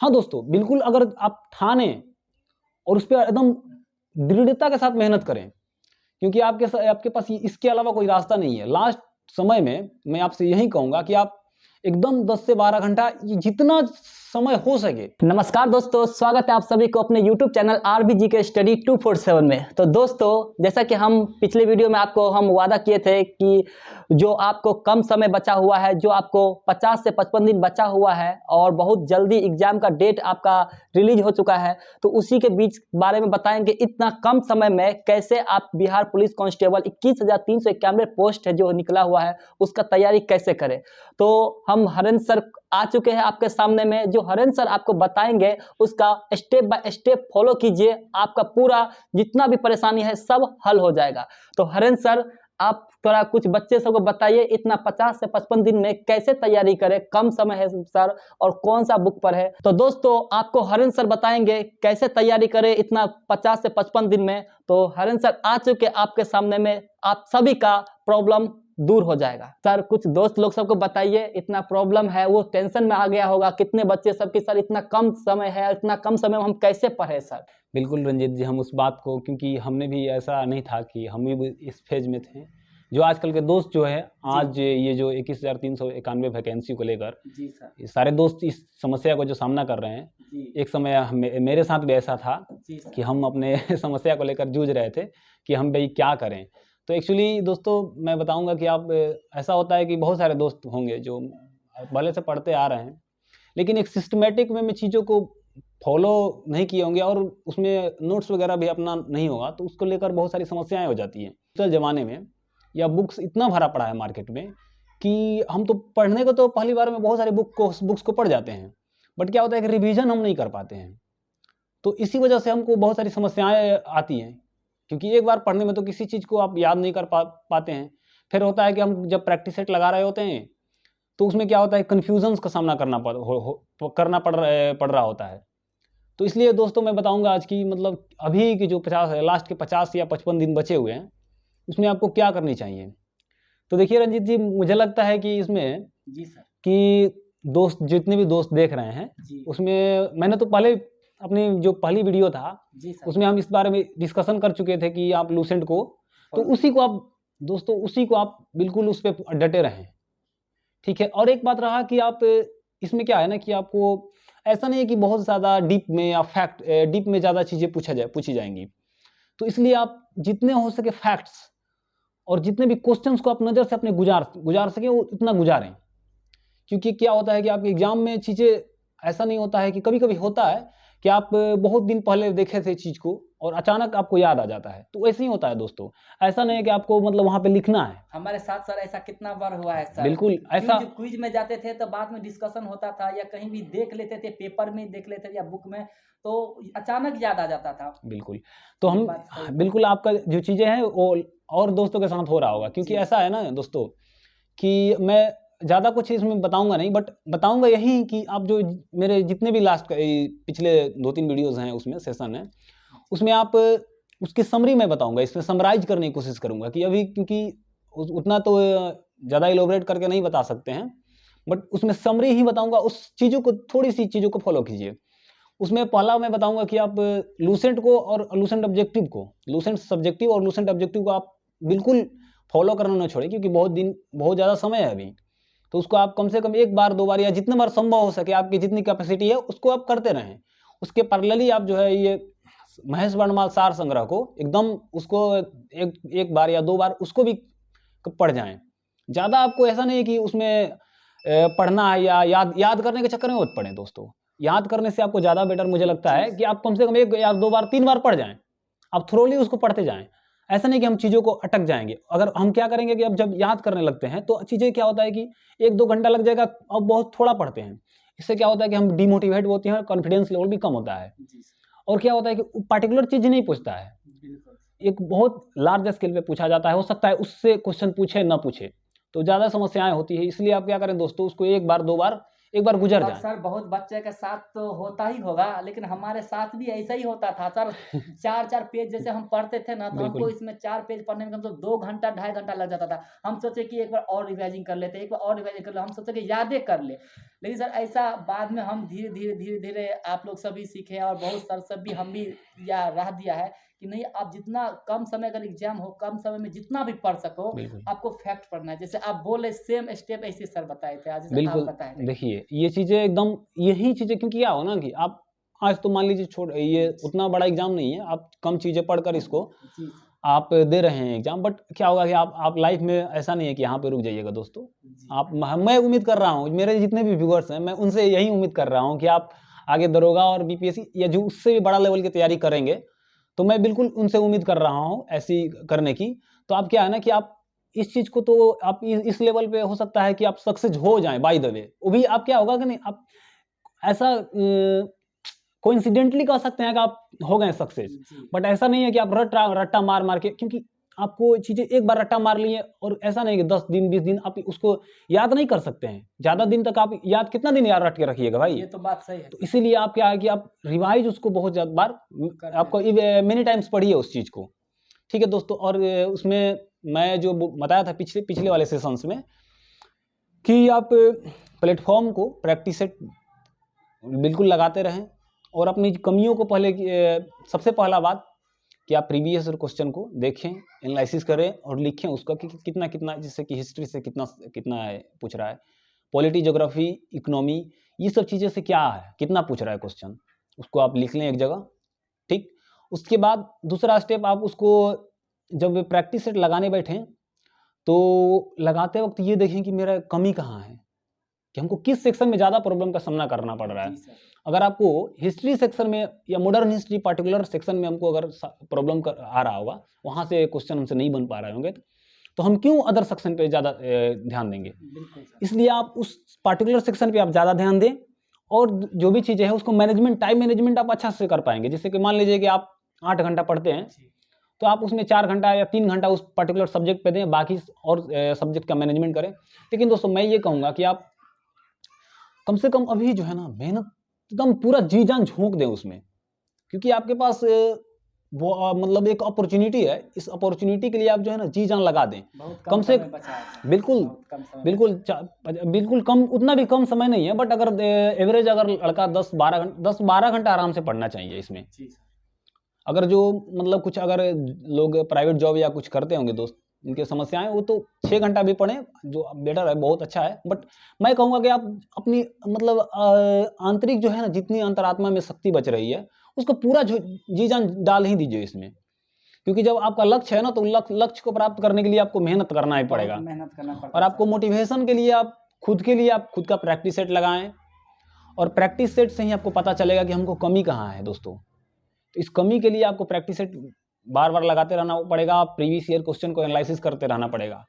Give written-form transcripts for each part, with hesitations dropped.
हाँ दोस्तों, बिल्कुल अगर आप ठाने और उस पे एकदम दृढ़ता के साथ मेहनत करें, क्योंकि आपके पास इसके अलावा कोई रास्ता नहीं है। लास्ट समय में मैं आपसे यही कहूँगा कि आप एकदम 10 से 12 घंटा जितना समय हो सके। नमस्कार दोस्तों, स्वागत है आप सभी को अपने YouTube चैनल RBG के स्टडी 247 में। तो दोस्तों, जैसा कि हम पिछले वीडियो में आपको वादा किए थे कि जो आपको कम समय बचा हुआ है, जो आपको 50 से 55 दिन बचा हुआ है और बहुत जल्दी एग्जाम का डेट आपका रिलीज हो चुका है, तो उसी के बीच बारे में बताएंगे इतना कम समय में कैसे आप बिहार पुलिस कांस्टेबल 21,391 पोस्ट है जो निकला हुआ है, उसका तैयारी कैसे करें। तो हम हरेंद्र सर आ चुके हैं आपके सामने में, जो हरेंद्र सर आपको बताएंगे उसका स्टेप बाय स्टेप फॉलो कीजिए, आपका पूरा जितना भी परेशानी है सब हल हो जाएगा। तो हरेंद्र सर, आप थोड़ा कुछ बच्चे सबको बताइए, इतना 50 से 55 दिन में कैसे तैयारी करें, कम समय है सर और कौन सा बुक पर है। तो दोस्तों, आपको हरेंद्र सर बताएंगे कैसे तैयारी करें इतना 50 से 55 दिन में। तो हरेंद्र सर आ चुके आपके सामने में, आप सभी का प्रॉब्लम दूर हो जाएगा। सर, कुछ दोस्त लोग सबको बताइए, इतना प्रॉब्लम है, वो टेंशन में आ गया होगा, कितने बच्चे सबके सर इतना कम समय है, इतना कम समय में हम कैसे पढ़े सर। बिल्कुल रंजीत जी, हम उस बात को, क्योंकि हमने भी ऐसा नहीं था कि हम भी इस फेज में थे। जो आजकल के दोस्त जो है, आज ये जो 21,391 वैकेंसी को लेकर जी सर, ये सारे दोस्त इस समस्या को जो सामना कर रहे हैं, एक समय मेरे साथ भी ऐसा था कि हम अपने समस्या को लेकर जूझ रहे थे कि हम भाई क्या करें। तो एक्चुअली दोस्तों, मैं बताऊंगा कि आप, ऐसा होता है कि बहुत सारे दोस्त होंगे जो पहले से पढ़ते आ रहे हैं, लेकिन एक सिस्टमेटिक में चीज़ों को फॉलो नहीं किए होंगे और उसमें नोट्स वगैरह भी अपना नहीं होगा, तो उसको लेकर बहुत सारी समस्याएं हो जाती हैं। डिजिटल ज़माने में या बुक्स इतना भरा पड़ा है मार्केट में कि हम तो पढ़ने को तो पहली बार में बहुत सारे बुक्स को पढ़ जाते हैं, बट क्या होता है कि रिवीजन हम नहीं कर पाते हैं। तो इसी वजह से हमको बहुत सारी समस्याएं आती हैं, क्योंकि एक बार पढ़ने में तो किसी चीज़ को आप याद नहीं कर पाते हैं। फिर होता है कि हम जब प्रैक्टिस सेट लगा रहे होते हैं तो उसमें क्या होता है, कन्फ्यूजन्स का सामना पड़ रहा होता है। तो इसलिए दोस्तों, मैं बताऊंगा आज की, मतलब अभी की जो 50 लास्ट के 50 या 55 दिन बचे हुए हैं, उसमें आपको क्या करनी चाहिए। तो देखिए रंजीत जी, मुझे लगता है कि इसमें जी सर, कि दोस्त, जितने भी दोस्त देख रहे हैं, जी उसमें मैंने तो पहले अपनी जो पहली वीडियो था जी सर, उसमें हम इस बारे में डिस्कशन कर चुके थे कि आप लूसेंट को, तो फॉलो उसी को आप दोस्तों, उसी को आप बिल्कुल उस पर डटे रहें, ठीक है। और एक बात रहा कि आप, इसमें क्या है ना कि आपको ऐसा नहीं है कि बहुत ज़्यादा डीप में या डीप में ज़्यादा चीज़ें पूछी जाएंगी। तो इसलिए आप जितने हो सके फैक्ट्स और जितने भी क्वेश्चंस को आप नज़र से अपने गुजार सके, वो इतना गुजारें। क्योंकि क्या होता है कि आपके एग्जाम में चीज़ें, ऐसा नहीं होता है कि कभी कभी होता है कि आप बहुत दिन पहले देखे थे चीज़ को और अचानक आपको याद आ जाता है, तो ऐसे ही होता है दोस्तों। ऐसा नहीं है कि आपको मतलब वहाँ पे लिखना है। हमारे साथ सर ऐसा कितना बार हुआ है सर। बिल्कुल ऐसा। क्विज में जाते थे तो बाद में डिस्कशन होता था, या कहीं भी देख लेते थे, पेपर में देख लेते थे या बुक में, तो अचानक याद आ जाता था। बिल्कुल। तो ये हम, बात सही है। बिल्कुल आपका जो चीज़ें हैं वो और दोस्तों के साथ हो रहा होगा, क्योंकि जी। ऐसा है ना दोस्तों कि मैं ज़्यादा कुछ इसमें बताऊंगा नहीं, बट बताऊंगा यही कि आप जो मेरे जितने भी पिछले 2-3 वीडियोस हैं, उसमें सेशन है, उसमें आप उसकी समरी में बताऊंगा, इसमें समराइज करने की कोशिश करूंगा कि अभी, क्योंकि उतना तो ज़्यादा इलोबरेट करके नहीं बता सकते हैं, बट उसमें समरी ही बताऊंगा। उस चीज़ों को, थोड़ी सी चीज़ों को फॉलो कीजिए। उसमें पहला मैं बताऊंगा कि आप लूसेंट को और लूसेंट ऑब्जेक्टिव को, लूसेंट सब्जेक्टिव और लूसेंट ऑब्जेक्टिव को आप बिल्कुल फॉलो करना ना छोड़ें, क्योंकि बहुत ज़्यादा समय है अभी। तो उसको आप कम से कम 1 बार 2 बार या जितने बार संभव हो सके, आपकी जितनी कैपेसिटी है उसको आप करते रहें। उसके पैरेलली आप जो है ये महेश वर्णमाल सार संग्रह को एकदम, उसको एक बार या 2 बार उसको भी पढ़ जाएं। ज़्यादा आपको ऐसा नहीं है कि उसमें पढ़ना है या याद करने के चक्कर में मत पढ़ें दोस्तों। याद करने से आपको ज़्यादा बेटर मुझे लगता है कि आप कम से कम 1 या 2 बार 3 बार पढ़ जाएं। आप थ्रोली उसको पढ़ते जाएं। ऐसा नहीं कि हम चीज़ों को अटक जाएंगे। अगर हम क्या करेंगे कि अब जब याद करने लगते हैं तो चीज़ें क्या होता है कि 1-2 घंटा लग जाएगा, अब बहुत थोड़ा पढ़ते हैं। इससे क्या होता है कि हम डिमोटिवेट होते हैं और कॉन्फिडेंस लेवल भी कम होता है। और क्या होता है कि पार्टिकुलर चीज़ नहीं पूछता है, एक बहुत लार्ज स्केल पे पूछा जाता है। हो सकता है उससे क्वेश्चन पूछे ना पूछे, तो ज़्यादा समस्याएं होती है। इसलिए आप क्या करें दोस्तों, उसको 1 बार 2 बार एक बार गुजर अब जाए। सर बहुत बच्चे के साथ तो होता ही होगा, लेकिन हमारे साथ भी ऐसा ही होता था सर। 4-4 पेज जैसे हम पढ़ते थे ना, तो हमको बिल्कुल इसमें 4 पेज पढ़ने में कम से कम 2 घंटा, ढाई घंटा लग जाता था। हम सोचे कि एक बार और रिवाइज़िंग कर लेते हैं, एक बार और रिवाइज़िंग कर ले, हम सोचे कि यादें कर ले। लेकिन सर ऐसा बाद में हम धीरे-धीरे आप लोग सभी सीखे, और बहुत सर सब भी हम भी या राह दिया है कि नहीं, आप जितना कम समय अगर एग्ज़ाम हो, कम समय में जितना भी पढ़ सको, बिल्कुल आपको फैक्ट पढ़ना है। जैसे आप बोले सेम स्टेप ऐसे सर बताए थे आज, जैसे आप बिल्कुल। बताए थे। देखिए, ये चीज़ें एकदम यही चीज़ें, क्योंकि क्या हो ना कि आप आज तो मान लीजिए छोड़, ये उतना बड़ा एग्ज़ाम नहीं है, आप कम चीज़ें पढ़कर इसको जी सर। आप दे रहे हैं एग्ज़ाम, बट क्या होगा कि आप लाइफ़ में ऐसा नहीं है कि यहाँ पे रुक जाइएगा दोस्तों। जी। आप म मैं उम्मीद कर रहा हूँ, मेरे जितने भी व्यूअर्स हैं, मैं उनसे यही उम्मीद कर रहा हूँ कि आप आगे दरोगा और बीपीएससी या जो उससे भी बड़ा लेवल की तैयारी करेंगे, तो मैं बिल्कुल उनसे उम्मीद कर रहा हूँ ऐसी करने की। तो आप क्या है ना कि आप इस चीज़ को तो आप इस लेवल पे हो सकता है कि आप सक्सेस हो जाएँ बाय द वे। वो भी आप क्या होगा कि नहीं, आप ऐसा कोइंसिडेंटली कह सकते हैं कि आप हो गए सक्सेस। जी। बट ऐसा नहीं है कि आप रट्टा मार-मार के, क्योंकि आपको चीज़ें एक बार रट्टा मार लिए और ऐसा नहीं कि 10 दिन 20 दिन आप उसको याद नहीं कर सकते हैं। ज़्यादा दिन तक आप याद कितना दिन याद रट के रखिएगा भाई? ये तो बात सही है तो सर। इसीलिए आप क्या है कि आप रिवाइज़ उसको बहुत ज़्यादा बार करते आपको हैं। मेनी टाइम्स पढ़िए उस चीज़ को। ठीक है दोस्तों, और उसमें मैं जो बताया था पिछले पिछले वाले सेशंस में कि आप प्लेटफ़ॉर्म को प्रैक्टिस सेट बिल्कुल लगाते रहें, और अपनी कमियों को पहले सबसे पहला बात कि आप प्रीवियस क्वेश्चन को देखें, एनालिसिस करें और लिखें उसका कि कितना-कितना, जैसे कि हिस्ट्री से कितना कितना है पूछ रहा है, पॉलिटी, ज्योग्राफी, इकोनॉमी, ये सब चीज़ें से क्या है, कितना पूछ रहा है क्वेश्चन, उसको आप लिख लें एक जगह, ठीक? उसके बाद दूसरा स्टेप, आप उसको जब प्रैक्टिस सेट लगाने बैठें, तो लगाते वक़्त ये देखें कि मेरा कमी कहाँ है? कि हमको किस सेक्शन में ज़्यादा प्रॉब्लम का सामना करना पड़ रहा है। जी सर। अगर आपको हिस्ट्री सेक्शन में या मॉडर्न हिस्ट्री पर्टिकुलर सेक्शन में हमको अगर प्रॉब्लम आ रहा होगा, वहाँ से क्वेश्चन हमसे नहीं बन पा रहे होंगे, तो हम क्यों अदर सेक्शन पे ज़्यादा ध्यान देंगे? बिल्कुल सर। इसलिए आप उस पर्टिकुलर सेक्शन पे आप ज़्यादा ध्यान दें, और जो भी चीज़ें हैं उसको टाइम मैनेजमेंट आप अच्छा से कर पाएँगे। जैसे कि मान लीजिए कि आप 8 घंटा पढ़ते हैं, जी। तो आप उसमें 4 घंटा या 3 घंटा उस पर्टिकुलर सब्जेक्ट पे दें, बाकी और सब्जेक्ट का मैनेजमेंट करें। लेकिन दोस्तों मैं ये कहूँगा कि आप कम से कम अभी जो है ना, मेहनत एकदम पूरा जी-जान झोंक दें उसमें। क्योंकि आपके पास मतलब एक अपॉर्च्युनिटी है, इस अपॉर्च्युनिटी के लिए आप जो है ना जी-जान लगा दें। बहुत कम कम से समय बचा है सर। बिल्कुल, बहुत कम समय बिल्कुल बचा बिल्कुल कम, उतना भी कम समय नहीं है, बट अगर एवरेज अगर लड़का 10-12 घंटा आराम से पढ़ना चाहिए इसमें। है। जी सर। अगर जो मतलब कुछ अगर लोग प्राइवेट जॉब या कुछ करते होंगे दोस्त, इनकी समस्याएँ, वो तो 6 घंटा भी पढ़ें, जो बेटर है, बहुत अच्छा है। बट मैं कहूँगा कि आप अपनी मतलब आंतरिक जो है ना, जितनी अंतरात्मा में शक्ति बच रही है, उसको पूरा जी-जान डाल ही दीजिए इसमें। क्योंकि जब आपका लक्ष्य है ना, तो लक्ष्य को प्राप्त करने के लिए आपको मेहनत करना ही बहुत पड़ेगा। मेहनत करना पड़ता और है आपको सर। मोटिवेशन के लिए आप खुद का प्रैक्टिस सेट लगाएँ, और प्रैक्टिस सेट से ही आपको पता चलेगा कि हमको कमी कहाँ है दोस्तों। तो इस कमी के लिए आपको प्रैक्टिस सेट बार-बार लगाते रहना पड़ेगा, प्रीवियस ईयर क्वेश्चन को एनालिसिस करते रहना पड़ेगा।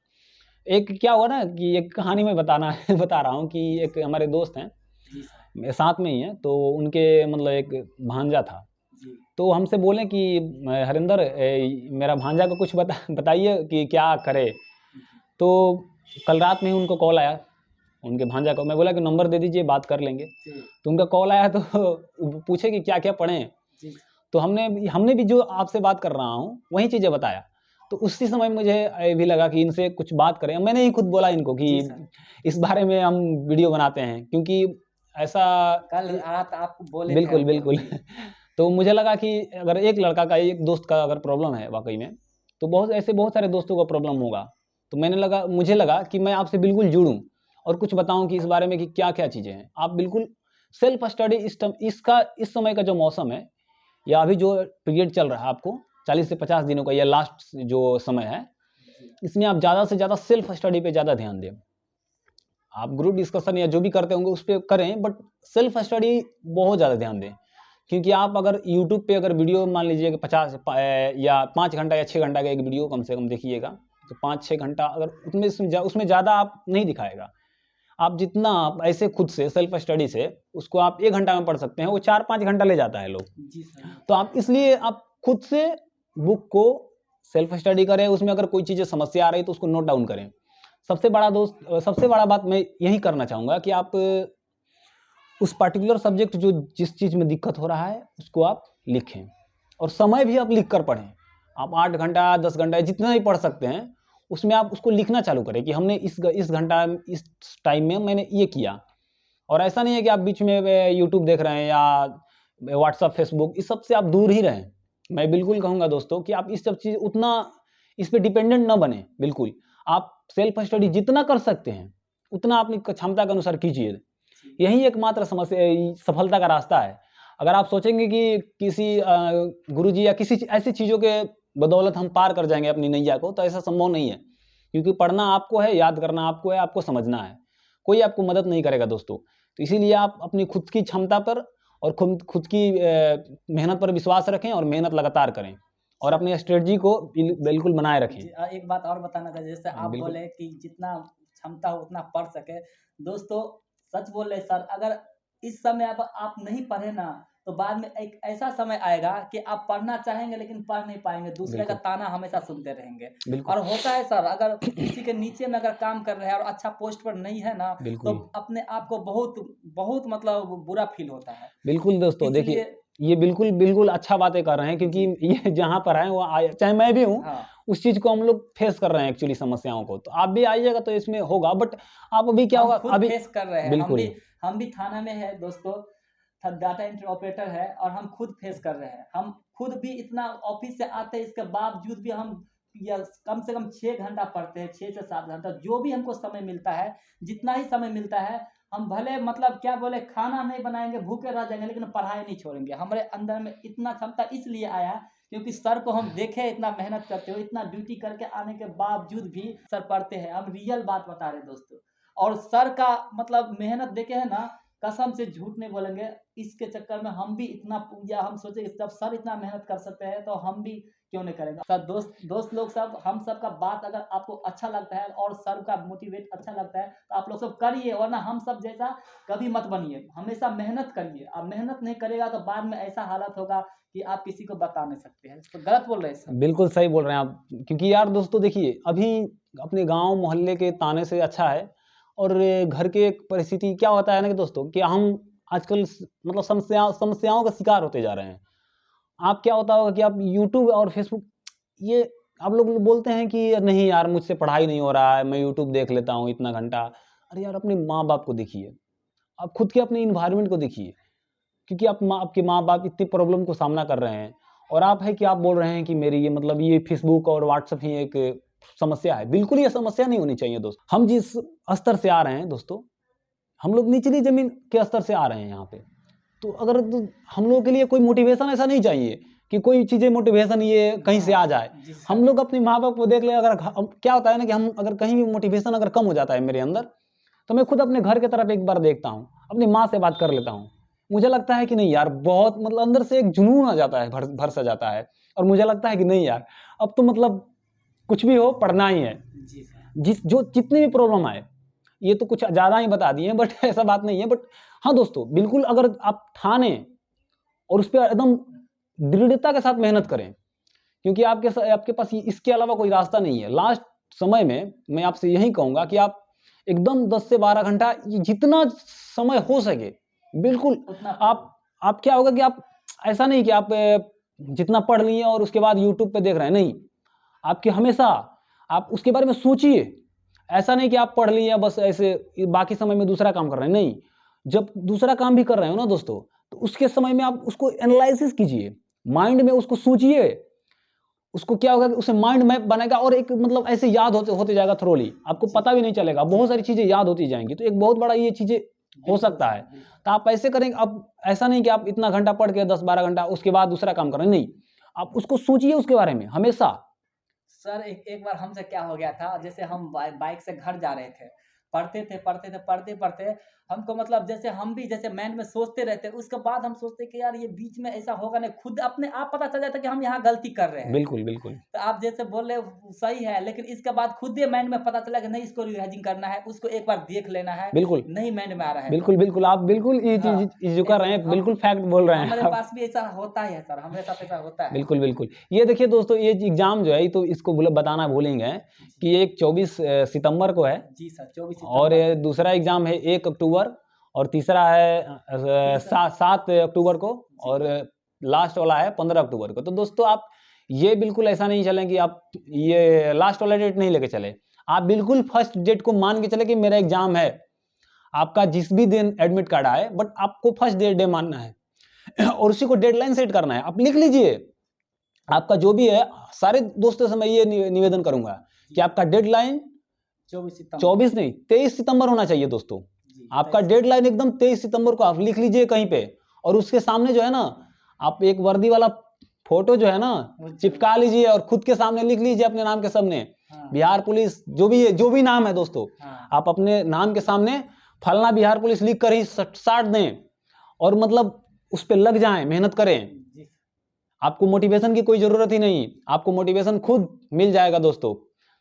एक क्या हुआ ना कि एक कहानी मैं बता रहा हूँ कि एक हमारे दोस्त हैं, जी सर। साथ में ही हैं, तो उनके मतलब एक भांजा था। जी। तो हमसे बोले कि हरिंदर, मेरा भांजा को कुछ बताइए कि क्या करे? जी। तो कल रात में ही उनको कॉल आया, उनके भांजा को। मैं बोला कि नंबर दे दीजिए, बात कर लेंगे। जी। तो उनका कॉल आया, तो पूछे कि क्या-क्या पढ़ें? जी सर। तो हमने भी जो आपसे बात कर रहा हूँ, वही चीज़ें बताया। तो उसी समय मुझे भी लगा कि इनसे कुछ बात करें। मैंने ही खुद बोला इनको कि जी सर। इस बारे में हम वीडियो बनाते हैं, क्योंकि ऐसा कल रात आप बोले थे बिल्कुल, हमको। बिल्कुल। जी। तो मुझे लगा कि अगर एक लड़का का, एक दोस्त का अगर प्रॉब्लम है वाक़ई में, तो बहुत सारे दोस्तों को प्रॉब्लम होगा। तो मुझे लगा कि मैं आपसे बिल्कुल जुड़ूँ और कुछ बताऊँ कि इस बारे में कि क्या-क्या चीज़ें हैं। आप बिल्कुल सेल्फ स्टडी इस समय का जो मौसम है, या अभी जो पीरियड चल रहा है आपको 40 से 50 दिनों का, या लास्ट जो समय है, जी। इसमें आप ज़्यादा से ज़्यादा सेल्फ स्टडी पे ज़्यादा ध्यान दें। आप ग्रुप डिस्कशन या जो भी करते होंगे उस पे करें, बट सेल्फ स्टडी बहुत ज़्यादा ध्यान दें। क्योंकि आप अगर यूट्यूब पे अगर वीडियो मान लीजिए कि 50 या 5 घंटा या 6 घंटा का एक वीडियो कम से कम देखिएगा, तो 5-6 घंटा अगर उसमें ज़्यादा आप नहीं दिखाएगा। आप जितना आप ऐसे खुद से सेल्फ स्टडी से उसको आप 1 घंटा में पढ़ सकते हैं, वो 4-5 घंटा ले जाता है लोग। जी सर। तो आप इसलिए आप खुद से बुक को सेल्फ स्टडी करें, उसमें अगर कोई चीज़ें समस्या आ रही है तो उसको नोट डाउन करें। सबसे बड़ा बात मैं यही करना चाहूँगा कि आप उस पर्टिकुलर सब्जेक्ट जो जिस चीज़ में दिक्कत हो रहा है उसको आप लिखें, और समय भी आप लिख कर पढ़ें। आप 8 घंटा 10 घंटा जितना भी पढ़ सकते हैं उसमें आप उसको लिखना चालू करें कि हमने इस घंटा इस टाइम में मैंने ये किया। और ऐसा नहीं है कि आप बीच में यूट्यूब देख रहे हैं या व्हाट्सअप फेसबुक, इस सब से आप दूर ही रहें। मैं बिल्कुल कहूँगा दोस्तों कि आप इस सब चीज़ उतना इस पे डिपेंडेंट ना बने। बिल्कुल आप सेल्फ स्टडी जितना कर सकते हैं उतना अपनी क्षमता के अनुसार कीजिए। यही एकमात्र सफलता का रास्ता है। अगर आप सोचेंगे कि किसी गुरुजी या किसी ऐसी चीज़ों के बदौलत हम पार कर जाएंगे अपनी नैया को, तो ऐसा संभव नहीं है, क्योंकि पढ़ना आपको है, याद करना आपको है, आपको समझना है, कोई आपको मदद नहीं करेगा दोस्तों। तो इसीलिए आप अपनी खुद की क्षमता पर और खुद की मेहनत पर विश्वास रखें और मेहनत लगातार करें और अपनी स्ट्रेटजी को बिल्कुल बनाए रखें। एक बात और बताना था, जैसे आप बोले कि जितना क्षमता हो उतना पढ़ सके। दोस्तों सच बोल रहे सर, अगर इस समय आप नहीं पढ़े ना तो बाद में एक ऐसा समय आएगा कि आप पढ़ना चाहेंगे लेकिन पढ़ नहीं पाएंगे, दूसरे का ताना हमेशा सुनते रहेंगे। और होता है सर, अगर किसी के नीचे में अगर काम कर रहे हैं और अच्छा पोस्ट पर नहीं है ना तो अपने आप को बहुत मतलब बुरा फील होता है। बिल्कुल दोस्तों, देखिए ये बिल्कुल अच्छा बातें कर रहे हैं, क्योंकि ये जहाँ पर है वो चाहे मैं भी हूँ, उस चीज को हम लोग फेस कर रहे हैं एक्चुअली समस्याओं को। तो आप भी आइएगा तो इसमें होगा, बट आप अभी क्या होगा अभी फेस कर रहे हैं। हम भी थाना में है दोस्तों, डाटा एंट्री ऑपरेटर है और हम खुद फेस कर रहे हैं। हम खुद भी इतना ऑफिस से आते हैं, इसके बावजूद भी हम कम से कम 6 घंटा पढ़ते हैं, 6 से 7 घंटा जो भी हमको समय मिलता है, जितना ही समय मिलता है हम भले मतलब क्या बोले खाना नहीं बनाएंगे, भूखे रह जाएंगे, लेकिन पढ़ाई नहीं छोड़ेंगे। हमारे अंदर में इतना क्षमता इसलिए आया क्योंकि सर को हम देखे इतना मेहनत करते हो, इतना ड्यूटी करके आने के बावजूद भी सर पढ़ते हैं। हम रियल बात बता रहे दोस्तों, और सर का मतलब मेहनत देखे है ना, कसम से झूठ नहीं बोलेंगे। इसके चक्कर में हम भी इतना हम सोचे जब सर इतना मेहनत कर सकते हैं तो हम भी क्यों नहीं करेंगे। सर दोस्त लोग सब, हम सब का बात अगर आपको अच्छा लगता है और सर का मोटिवेट अच्छा लगता है तो आप लोग सब करिए, वरना हम सब जैसा कभी मत बनिए। हमेशा मेहनत करिए। आप मेहनत नहीं करेगा तो बाद में ऐसा हालत होगा कि आप किसी को बता नहीं सकते हैं। तो गलत बोल रहे हैं सर। बिल्कुल सही बोल रहे हैं आप, क्योंकि यार दोस्तों देखिए अभी अपने गाँव मोहल्ले के ताने से अच्छा है, और घर के परिस्थिति क्या होता है ना कि दोस्तों कि हम आजकल मतलब समस्याओं का शिकार होते जा रहे हैं। आप क्या होता होगा कि आप यूट्यूब और फेसबुक, ये आप लोग बोलते हैं कि नहीं यार मुझसे पढ़ाई नहीं हो रहा है, मैं यूट्यूब देख लेता हूँ इतना घंटा। अरे यार अपने माँ बाप को देखिए, आप खुद के अपने इन्वायरमेंट को देखिए, क्योंकि आपके माँ बाप इतनी प्रॉब्लम को सामना कर रहे हैं, और आप है कि आप बोल रहे हैं कि मेरी ये मतलब ये फेसबुक और व्हाट्सएप ही एक समस्या है। बिल्कुल ये समस्या नहीं होनी चाहिए दोस्त। हम जिस स्तर से आ रहे हैं दोस्तों, हम लोग निचली जमीन के स्तर से आ रहे हैं यहाँ पे, तो अगर हम लोगों के लिए कोई मोटिवेशन ऐसा नहीं चाहिए कि कोई चीज़ें मोटिवेशन ये कहीं से आ जाए। हम लोग अपने माँ बाप को देख ले, अगर क्या होता है ना कि हम अगर कहीं भी मोटिवेशन अगर कम हो जाता है मेरे अंदर, तो मैं खुद अपने घर की तरफ एक बार देखता हूँ, अपनी माँ से बात कर लेता हूँ। मुझे लगता है कि नहीं यार, बहुत मतलब अंदर से एक जुनून आ जाता है, भर सा जाता है, और मुझे लगता है कि नहीं यार अब तो मतलब कुछ भी हो पढ़ना ही है। जितनी भी प्रॉब्लम आए, ये तो कुछ ज़्यादा ही बता दिए, बट ऐसा बात नहीं है। बट हाँ दोस्तों, बिल्कुल अगर आप ठाने और उस पर एकदम दृढ़ता के साथ मेहनत करें, क्योंकि आपके पास इसके अलावा कोई रास्ता नहीं है। लास्ट समय में मैं आपसे यही कहूँगा कि आप एकदम 10 से 12 घंटा जितना समय हो सके बिल्कुल आप क्या होगा कि आप ऐसा नहीं कि आप जितना पढ़ लिए और उसके बाद यूट्यूब पे देख रहे हैं, नहीं, आपके हमेशा आप उसके बारे में सोचिए। ऐसा नहीं कि आप पढ़ लिए बस ऐसे बाकी समय में दूसरा काम कर रहे हैं, नहीं, जब दूसरा काम भी कर रहे हो ना दोस्तों, तो उसके समय में आप उसको एनालिसिस कीजिए, माइंड में उसको सोचिए। उसको क्या होगा कि उसे माइंड मैप बनेगा और एक मतलब ऐसे याद होते जाएगा थ्रोली, आपको पता भी नहीं चलेगा, बहुत सारी चीजें याद होती जाएंगी। तो एक बहुत बड़ा ये चीजें हो सकता है। तो आप ऐसे करेंगे, अब ऐसा नहीं कि आप इतना घंटा पढ़ के 10-12 घंटा उसके बाद दूसरा काम करें, नहीं, आप उसको सोचिए उसके बारे में हमेशा। सर एक बार हमसे क्या हो गया था, जैसे हम बाइक से घर जा रहे थे, पढ़ते हमको मतलब जैसे हम भी जैसे माइंड में सोचते रहते, उसके बाद हम सोचते कि यार ये बीच में ऐसा होगा नहीं, खुद अपने आप पता चल जाता कि हम यहाँ गलती कर रहे हैं। बिल्कुल बिल्कुल। तो आप जैसे बोल रहे हो सही है, लेकिन इसके बाद खुद ही माइंड में पता चला कि नहीं इसको रिवाइजिंग करना है, उसको एक बार देख लेना है, बिल्कुल नहीं माइंड में आ रहा है। बिल्कुल आप बिल्कुल ये चीज जो कर रहे हैं बिल्कुल फैक्ट बोल रहे हैं। हमारे पास भी ऐसा होता है सर, हमारे साथ ऐसा होता है। बिल्कुल। ये देखिए दोस्तों, ये एग्जाम जो है तो इसको बताना भूलेंगे कि एक 24 सितंबर को है। जी सर, 24 और दूसरा एग्जाम है 1 अक्टूबर और तीसरा है 7 अक्टूबर को, और लास्ट वाला है 15 अक्टूबर को। तो दोस्तों आप ये बिल्कुल ऐसा नहीं चलें कि आप ये लास्ट वाला डेट नहीं लेके चले, आप बिल्कुल फर्स्ट डेट को मान के चले कि मेरा एग्जाम है। आपका जिस भी दिन एडमिट कार्ड आए, बट आपको फर्स्ट डे मानना है और उसी को डेडलाइन सेट करना है। आप लिख लीजिए, आपका जो भी है, सारे दोस्तों से मैं ये निवेदन करूंगा कि आपका डेडलाइन 24 नहीं 23 सितंबर होना चाहिए दोस्तों। आपका डेडलाइन एकदम 23 सितंबर को आप लिख लीजिए कहीं पे, और उसके सामने जो है ना, आप एक वर्दी वाला फोटो जो है ना चिपका लीजिए और खुद के सामने लिख लीजिए अपने नाम के सामने, बिहार पुलिस जो भी है, जो भी नाम है दोस्तों, आप अपने नाम के सामने फलना बिहार पुलिस लिख कर ही साट दें, और मतलब उस पर लग जाएं, मेहनत करें। आपको मोटिवेशन की कोई जरूरत ही नहीं, आपको मोटिवेशन खुद मिल जाएगा दोस्तों।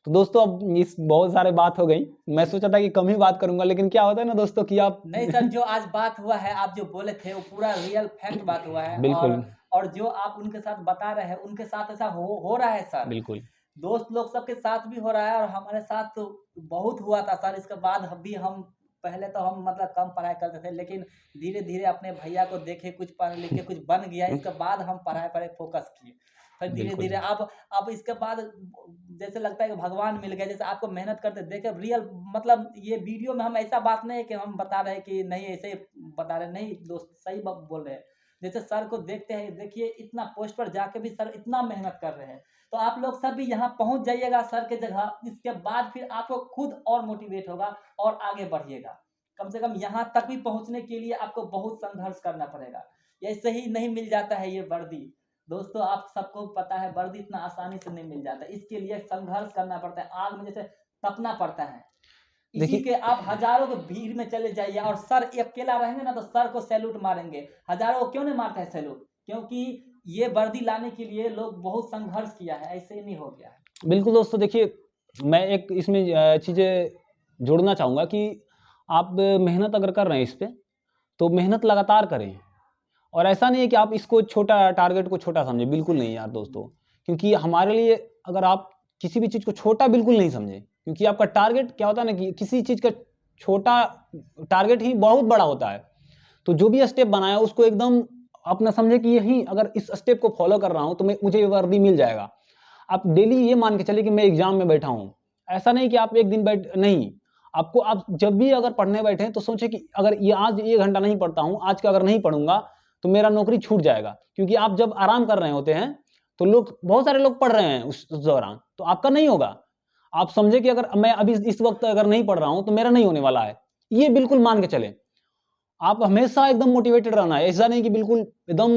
तो दोस्तों अब इस बहुत सारे बात हो गई, मैं सोचा था कि कम ही बात करूंगा, लेकिन क्या होता है ना दोस्तों कि आप नहीं सर, जो आज बात हुआ है, आप जो बोले थे वो पूरा रियल फैक्ट बात हुआ है। बिल्कुल। और जो आप उनके साथ बता रहे हैं, उनके साथ ऐसा हो रहा है सर। बिल्कुल दोस्त लोग सबके साथ भी हो रहा है, और हमारे साथ तो बहुत हुआ था सर। इसके बाद भी हम पहले तो हम मतलब कम पढ़ाई करते थे, लेकिन धीरे धीरे अपने भैया को देखे, कुछ पढ़ लिख के कुछ बन गया, इसके बाद हम पढ़ाई पर फोकस किए। फिर धीरे धीरे अब इसके बाद जैसे लगता है कि भगवान मिल गए, जैसे आपको मेहनत करते देखे रियल। मतलब ये वीडियो में हम ऐसा बात नहीं है कि हम बता रहे हैं कि नहीं ऐसे बता रहे, नहीं दोस्त सही बोल रहे हैं। जैसे सर को देखते हैं, देखिए इतना पोस्ट पर जाके भी सर इतना मेहनत कर रहे हैं। तो आप लोग सब भी यहाँ पहुंच जाइएगा सर के जगह, इसके बाद फिर आपको खुद और मोटिवेट होगा और आगे बढ़िएगा। कम से कम यहाँ तक भी पहुंचने के लिए आपको बहुत संघर्ष करना पड़ेगा, ऐसे ही नहीं मिल जाता है ये वर्दी। दोस्तों आप सबको पता है वर्दी इतना आसानी से नहीं मिल जाता, इसके लिए संघर्ष करना पड़ता है, आग में जैसे तपना पड़ता है। इसी के आप हजारों के भीड़ में चले जाइए, और सर अकेला रहेंगे ना तो सर को सैल्यूट मारेंगे। हजारों को क्यों नहीं मारता है सैल्यूट? क्योंकि ये वर्दी लाने के लिए लोग बहुत संघर्ष किया है, ऐसे नहीं हो गया है। बिल्कुल दोस्तों, देखिए मैं एक इसमें चीज़ें जोड़ना चाहूँगा कि आप मेहनत अगर कर रहे हैं इस पे, तो मेहनत लगातार करें, और ऐसा नहीं है कि आप इसको छोटा, टारगेट को छोटा समझें, बिल्कुल नहीं यार दोस्तों। क्योंकि हमारे लिए अगर आप किसी भी चीज़ को छोटा बिल्कुल नहीं समझें, क्योंकि आपका टारगेट क्या होता है ना कि किसी चीज़ का छोटा टारगेट ही बहुत बड़ा होता है। तो जो भी स्टेप बनाया उसको एकदम अपना समझे कि यही अगर इस स्टेप को फॉलो कर रहा हूँ तो मुझे ये वर्दी मिल जाएगा। आप डेली ये मान के चलिए कि मैं एग्जाम में बैठा हूँ, ऐसा नहीं कि आप एक दिन बैठ नहीं, आपको आप जब भी अगर पढ़ने बैठे तो सोचे कि अगर ये आज 1 घंटा नहीं पढ़ता हूँ, आज का अगर नहीं पढ़ूंगा तो मेरा नौकरी छूट जाएगा। क्योंकि आप जब आराम कर रहे होते हैं तो लोग, बहुत सारे लोग पढ़ रहे हैं उस दौरान, तो आपका नहीं होगा। आप समझे कि अगर मैं अभी इस वक्त अगर नहीं पढ़ रहा हूं तो मेरा नहीं होने वाला है, ये बिल्कुल मान के चले। आप हमेशा एकदम मोटिवेटेड रहना है, ऐसा नहीं कि बिल्कुल एकदम।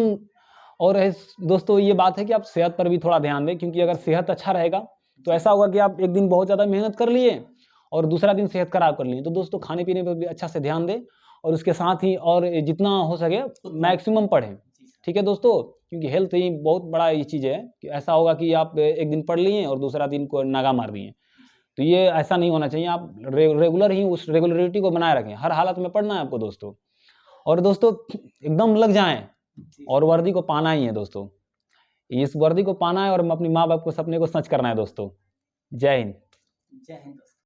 और दोस्तों ये बात है कि आप सेहत पर भी थोड़ा ध्यान दें, क्योंकि अगर सेहत अच्छा रहेगा तो ऐसा होगा कि आप एक दिन बहुत ज़्यादा मेहनत कर लिए और दूसरा दिन सेहत खराब कर लिए। तो दोस्तों खाने पीने पर भी अच्छा से ध्यान दें, और उसके साथ ही और जितना हो सके मैक्सिमम पढ़ें, ठीक है दोस्तों। क्योंकि हेल्थ ही बहुत बड़ा ये चीज़ है कि ऐसा होगा कि आप एक दिन पढ़ लिए और दूसरा दिन को नागा मार दिए, तो ये ऐसा नहीं होना चाहिए। आप रेगुलर ही उस रेगुलरिटी को बनाए रखें, हर हालत में पढ़ना है आपको दोस्तों। और दोस्तों एकदम लग जाएं, और वर्दी को पाना ही है दोस्तों, इस वर्दी को पाना है और अपनी माँ बाप को सपने को सच करना है दोस्तों। जय हिंद। जय हिंद।